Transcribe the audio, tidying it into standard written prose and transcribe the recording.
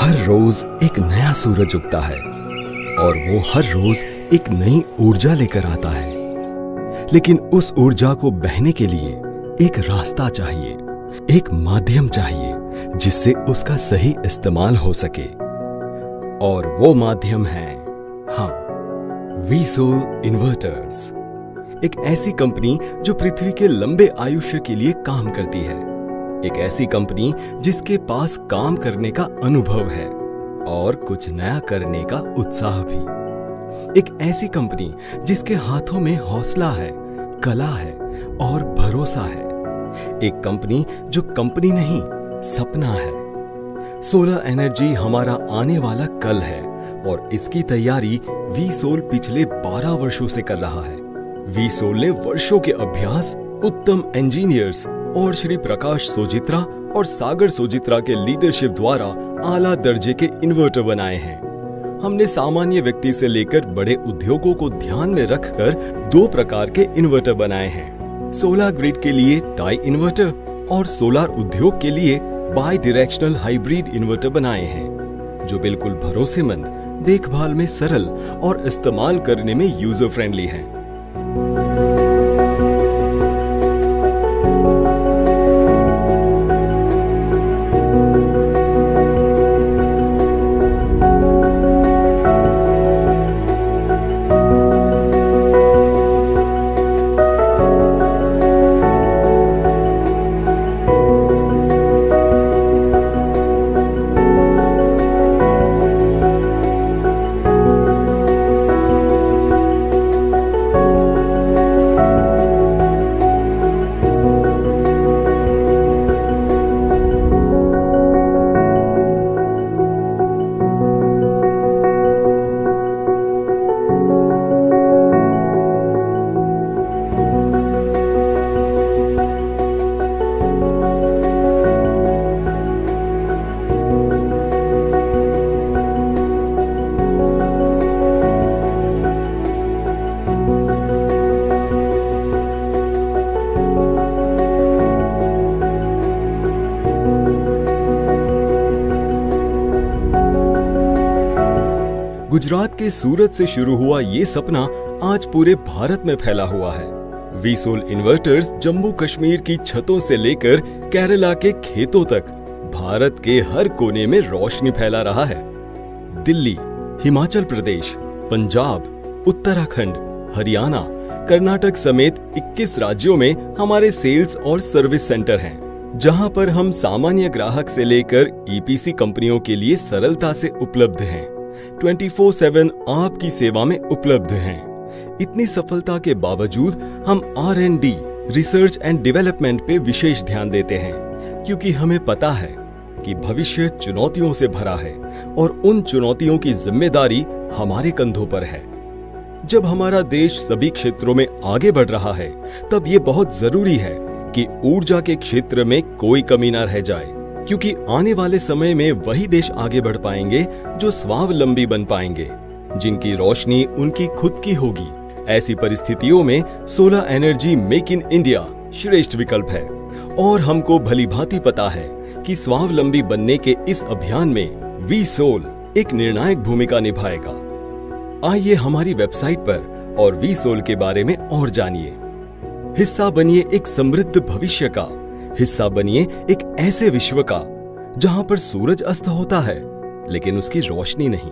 हर रोज एक नया सूरज उगता है और वो हर रोज एक नई ऊर्जा लेकर आता है। लेकिन उस ऊर्जा को बहने के लिए एक रास्ता चाहिए, एक माध्यम चाहिए जिससे उसका सही इस्तेमाल हो सके। और वो माध्यम है हम वी-सोल इन्वर्टर्स, एक ऐसी कंपनी जो पृथ्वी के लंबे आयुष्य के लिए काम करती है, एक ऐसी कंपनी जिसके पास काम करने का अनुभव है और कुछ नया करने का उत्साह भी, एक ऐसी कंपनी जिसके हाथों में हौसला है, कला है और भरोसा है, एक कंपनी जो कंपनी नहीं सपना है। सोलर एनर्जी हमारा आने वाला कल है और इसकी तैयारी वी-सोल पिछले 12 वर्षों से कर रहा है। वी-सोल ने वर्षों के अभ्यास, उत्तम इंजीनियर्स और श्री प्रकाश सोजित्रा और सागर सोजित्रा के लीडरशिप द्वारा आला दर्जे के इन्वर्टर बनाए हैं। हमने सामान्य व्यक्ति से लेकर बड़े उद्योगों को ध्यान में रखकर 2 प्रकार के इन्वर्टर बनाए हैं। सोलर ग्रिड के लिए टाई इन्वर्टर और सोलर उद्योग के लिए बाई डायरेक्शनल हाइब्रिड इन्वर्टर बनाए हैं, जो बिल्कुल भरोसेमंद, देखभाल में सरल और इस्तेमाल करने में यूजर फ्रेंडली हैं। गुजरात के सूरत से शुरू हुआ ये सपना आज पूरे भारत में फैला हुआ है। वी-सोल इन्वर्टर्स जम्मू कश्मीर की छतों से लेकर केरला के खेतों तक भारत के हर कोने में रोशनी फैला रहा है। दिल्ली, हिमाचल प्रदेश, पंजाब, उत्तराखंड, हरियाणा, कर्नाटक समेत 21 राज्यों में हमारे सेल्स और सर्विस सेंटर हैं, जहां पर हम सामान्य ग्राहक से लेकर ईपीसी कंपनियों के लिए सरलता से उपलब्ध हैं। 24/7 आपकी सेवा में उपलब्ध हैं। इतनी सफलता के बावजूद हम R&D, रिसर्च एंड डेवलपमेंट पे विशेष ध्यान देते हैं, क्योंकि हमें पता है कि भविष्य चुनौतियों से भरा है और उन चुनौतियों की जिम्मेदारी हमारे कंधों पर है। जब हमारा देश सभी क्षेत्रों में आगे बढ़ रहा है, तब ये बहुत जरूरी है कि ऊर्जा के क्षेत्र में कोई कमी न रह जाए, क्योंकि आने वाले समय में वही देश आगे बढ़ पाएंगे जो स्वावलंबी बन पाएंगे, जिनकी रोशनी उनकी खुद की होगी। ऐसी परिस्थितियों में solar energy make in India श्रेष्ठ विकल्प है और हमको भली भांति पता है कि स्वावलंबी बनने के इस अभियान में वी-सोल एक निर्णायक भूमिका निभाएगा। आइए हमारी वेबसाइट पर और वी-सोल के बारे में और जानिए। हिस्सा बनिए एक समृद्ध भविष्य का, हिस्सा बनिए एक ऐसे विश्व का जहां पर सूरज अस्त होता है लेकिन उसकी रोशनी नहीं।